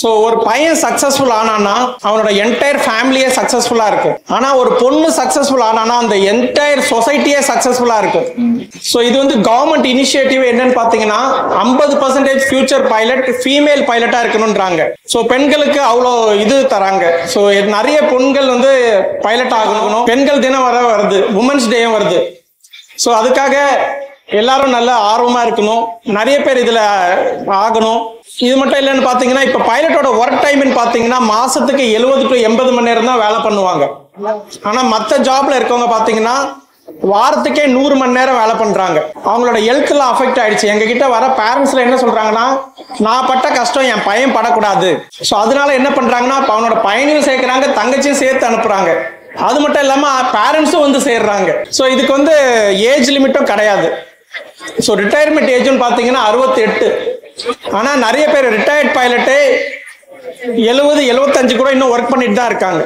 So ஒரு பையன் successful ஆனான்னா அவனோட என்டையர் ஃபேமிலியே சக்சஸ்ஃபுல்லா இருக்கும். ஆனா ஒரு பொண்ணு சக்சஸ்ஃபுல் ஆனானா அந்த என்டையர் சொசைட்டியே சக்சஸ்ஃபுல்லா இருக்கும். ஸோ இது வந்து கவர்மெண்ட் இனிஷியேட்டிவ் என்னன்னு பாத்தீங்கன்னா 50% ஃபியூச்சர் பைலட் ஃபீமேல் பைலட்டா இருக்கணும்ன்றாங்க. ஸோ பெண்களுக்கு அவ்வளோ இது தராங்க. ஸோ நிறைய பெண்கள் வந்து பைலட் ஆகணும். பெண்கள் தினம் வருது, உமன்ஸ் டேயும் வருது. ஸோ அதுக்காக எல்லாரும் நல்ல ஆர்வமா இருக்கணும், நிறைய பேர் இதுல ஆகணும். இது மட்டும் இல்லைன்னு பாத்தீங்கன்னா இப்ப பைலட்டோட ஒர்க் டைம்னு பாத்தீங்கன்னா மாசத்துக்கு 70 to 80 மணி நேரம் தான் வேலை பண்ணுவாங்க. ஆனா மத்த ஜாப்ல இருக்கவங்க பாத்தீங்கன்னா வாரத்துக்கே 100 மணி நேரம் வேலை பண்றாங்க. அவங்களோட ஹெல்த்ல அஃபெக்ட் ஆயிடுச்சு. எங்க கிட்ட வர பேரண்ட்ஸ்ல என்ன சொல்றாங்கன்னா, நான் பட்ட கஷ்டம் என் பையன் படக்கூடாது. ஸோ அதனால என்ன பண்றாங்கன்னா அவனோட பையனையும் சேர்க்கிறாங்க, தங்கச்சியும் சேர்த்து அனுப்புறாங்க. அது மட்டும் இல்லாம பேரண்ட்ஸும் வந்து சேர்றாங்க. ஸோ இதுக்கு வந்து ஏஜ் லிமிட்டும் கிடையாது. ஸோ ரிட்டையர்மெண்ட் ஏஜ்னு பாத்தீங்கன்னா 68. ஆனா நிறைய பேர் ரிட்டையர்ட் பைலட்டே 70, 75 கூட இன்னும் ஒர்க் பண்ணிட்டு தான் இருக்காங்க.